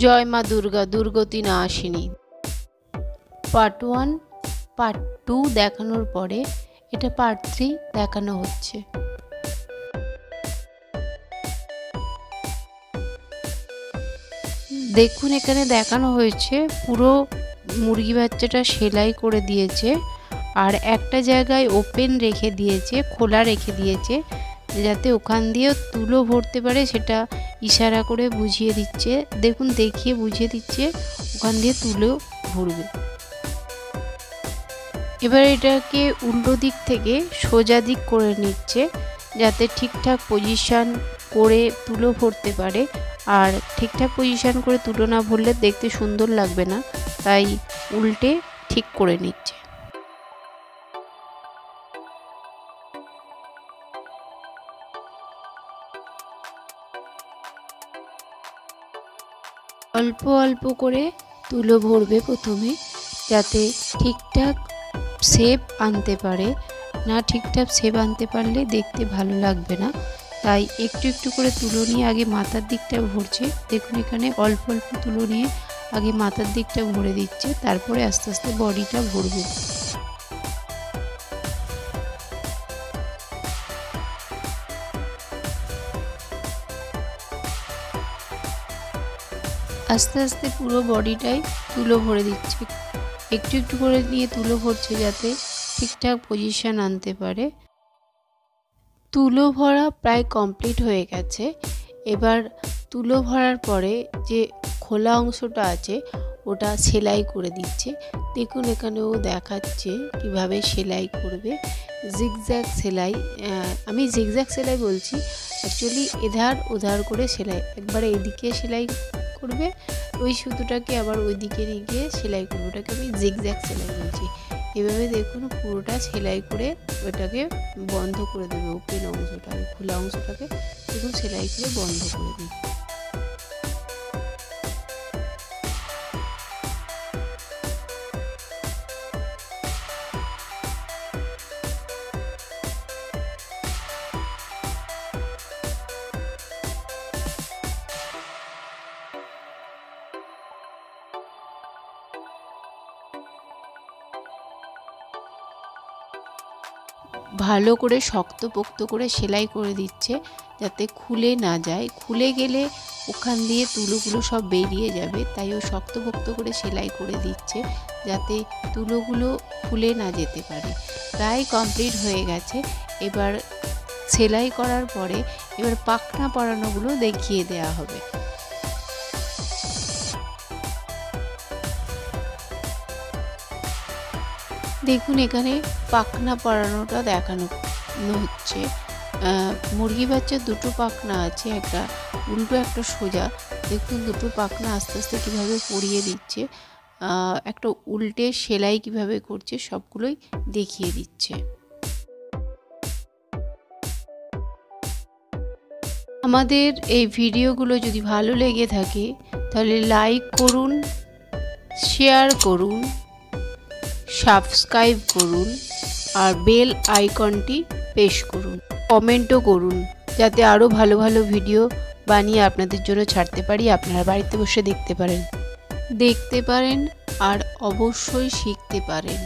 জয় মা দুর্গা, দুর্গতি নাশিনী। Part 1 part 2 দেখানোর পরে এটা পার্ট 3 দেখানো হচ্ছে। দেখুন এখানে দেখানো হয়েছে পুরো মুরগি বাচ্চাটা সেলাই করে দিয়েছে, আর একটা জায়গায় ওপেন রেখে দিয়েছে, খোলা রেখে দিয়েছে, যাতে ওখান দিয়ে তুলো ভরতে পারে, সেটা ইশারা করে বুঝিয়ে দিচ্ছে। দেখুন দেখিয়ে বুঝিয়ে দিচ্ছে ওখান দিয়ে তুলো ভরবে। এবার এটাকে উল্টো দিক থেকে সোজা দিক করে নিচ্ছে, যাতে ঠিকঠাক পজিশন করে তুলো ভরতে পারে। আর ঠিকঠাক পজিশন করে তুলো না ভরলে দেখতে সুন্দর লাগবে না, তাই উল্টে ঠিক করে নিচ্ছে। অল্প অল্প করে তুলো ভরবে প্রথমে, যাতে ঠিকঠাক শেপ আনতে পারে। না ঠিকঠাক শেপ আনতে পারলে দেখতে ভালো লাগবে না, তাই একটু একটু করে তুলো নিয়ে আগে মাথার দিকটা ভরছে। দেখুন এখানে অল্প অল্প তুলো নিয়ে আগে মাথার দিকটা ভরে দিচ্ছে, তারপরে আস্তে আস্তে বডিটা ভরবে। আস্তে আস্তে পুরো বডিটাই তুলো ভরে দিচ্ছে, একটু একটু করে নিয়ে তুলো ভরছে যাতে ঠিকঠাক পজিশন আনতে পারে। তুলো ভরা প্রায় কমপ্লিট হয়ে গেছে। এবার তুলো ভরার পরে যে খোলা অংশটা আছে ওটা সেলাই করে দিচ্ছে। দেখুন এখানেও দেখাচ্ছে কিভাবে সেলাই করবে, জিগজ্যাগ সেলাই। আমি জিগজ্যাগ সেলাই বলছি, অ্যাকচুয়ালি এধার ওধার করে সেলাই, একবারে এদিকে সেলাই করবে, ওই সুতোটাকে আবার ওই দিকে নিয়ে গিয়ে সেলাই করবে, ওটাকে আমি জিগজ্যাগ সেলাই বলছি। এভাবে দেখুন পুরোটা সেলাই করে ওটাকে বন্ধ করে দেবে, ওপেন অংশটাকে, খোলা অংশটাকে দেখুন সেলাই করে বন্ধ করে দিই। ভালো করে শক্তপোক্ত করে সেলাই করে দিচ্ছে, যাতে খুলে না যায়। খুলে গেলে ওখান দিয়ে তুলোগুলো সব বেরিয়ে যাবে, তাই ও শক্তপোক্ত করে সেলাই করে দিচ্ছে, যাতে তুলোগুলো খুলে না যেতে পারে। প্রায় কমপ্লিট হয়ে গেছে। এবার সেলাই করার পরে এবার পাখনা পরানোগুলো দেখিয়ে দেওয়া হবে। দেখুন এখানে পাখনা পরানোটা দেখানো হচ্ছে। মুরগি বাচ্চার দুটো পাখনা আছে, একটা উল্টো একটা সোজা। দেখুন দুটো পাখনা আস্তে আস্তে কীভাবে পরিয়ে দিচ্ছে, একটা উল্টে সেলাই কিভাবে করছে সবগুলোই দেখিয়ে দিচ্ছে। আমাদের এই ভিডিওগুলো যদি ভালো লেগে থাকে তাহলে লাইক করুন, শেয়ার করুন, সাবস্ক্রাইব করুন, আর বেল আইকনটি প্রেস করুন, কমেন্টও করুন, যাতে আরও ভালো ভালো ভিডিও বানিয়ে আপনাদের জন্য ছাড়তে পারি, আপনারা বাড়িতে বসে দেখতে পারেন আর অবশ্যই শিখতে পারেন।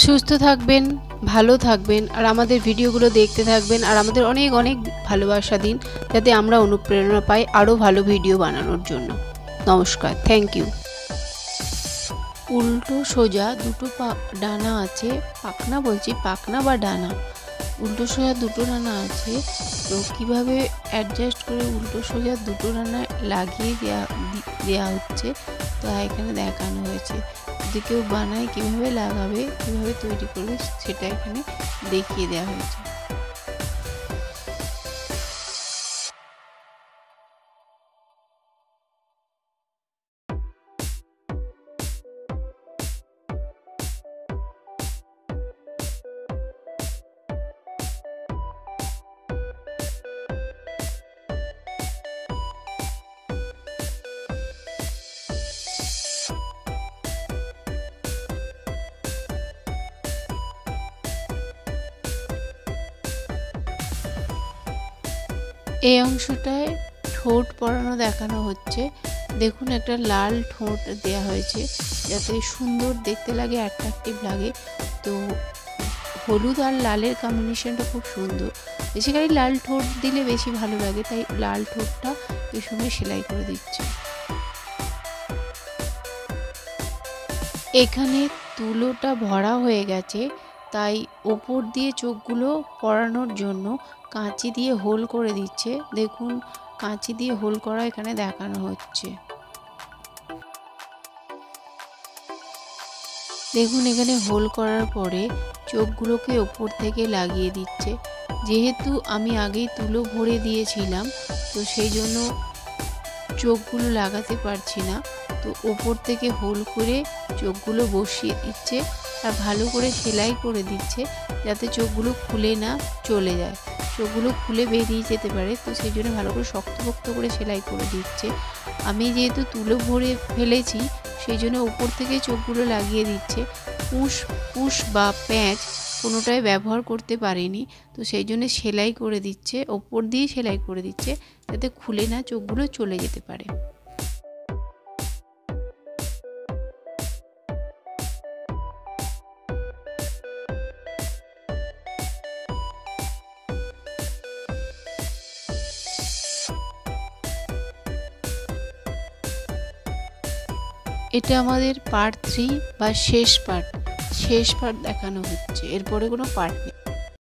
সুস্থ থাকবেন, ভালো থাকবেন, আর আমাদের ভিডিওগুলো দেখতে থাকবেন, আর আমাদের অনেক অনেক ভালোবাসা দিন, যাতে আমরা অনুপ্রেরণা পাই আরও ভালো ভিডিও বানানোর জন্য। নমস্কার, থ্যাংক ইউ। উল্টো সোজা দুটো ডানা আছে, পাখনা বলছি, পাখনা বা ডানা, উল্টো সোজা দুটো ডানা আছে। তো কীভাবে অ্যাডজাস্ট করে উল্টো সোজা দুটো ডানা লাগিয়ে দেওয়া হচ্ছে, তা এখানে দেখানো হয়েছে। যদি কেউ বানায় কীভাবে লাগাবে, কীভাবে তৈরি করবে, সেটা এখানে দেখিয়ে দেওয়া হয়েছে। এই অংশটায় ঠোঁট পরানো দেখানো হচ্ছে। দেখুন একটা লাল ঠোঁট দেয়া হয়েছে যাতে সুন্দর দেখতে লাগে, অ্যাট্রাকটিভ লাগে। তো হলুদ আর লালের কম্বিনেশনটা খুব সুন্দর, বেসিক্যালি লাল ঠোঁট দিলে বেশি ভালো লাগে, তাই লাল ঠোঁটটা এর সঙ্গে সেলাই করে দিচ্ছি। এখানে তুলোটা ভরা হয়ে গেছে, তাই ওপর দিয়ে চোখগুলো পরানোর জন্য কাঁচি দিয়ে হোল করে দিচ্ছে। দেখুন কাঁচি দিয়ে হোল করা এখানে দেখানো হচ্ছে। দেখুন এখানে হোল করার পরে চোখগুলোকে ওপর থেকে লাগিয়ে দিচ্ছে। যেহেতু আমি আগেই তুলো ভরে দিয়েছিলাম, তো সেই জন্য চোখগুলো লাগাতে পারছি না, তো ওপর থেকে হোল করে চোখগুলো বসিয়ে দিচ্ছে আর ভালো করে সেলাই করে দিচ্ছে যাতে চোখগুলো খুলে না চলে যায়, চোখগুলো খুলে বেরিয়ে যেতে পারে। তো সেই জন্য ভালো করে শক্তপোক্ত করে সেলাই করে দিচ্ছে। আমি যেহেতু তুলো ভরে ফেলেছি সেই জন্য উপর থেকে চোখগুলো লাগিয়ে দিচ্ছে। পুশ বা প্যাঁচ কোনোটাই ব্যবহার করতে পারিনি, তো সেই জন্য সেলাই করে দিচ্ছে, ওপর দিয়ে সেলাই করে দিচ্ছে যাতে খুলে না চোখগুলো চলে যেতে পারে। এটা আমাদের পার্ট 3 বা শেষ পার্ট দেখানো হচ্ছে, এরপরে কোনো পার্ট নেই।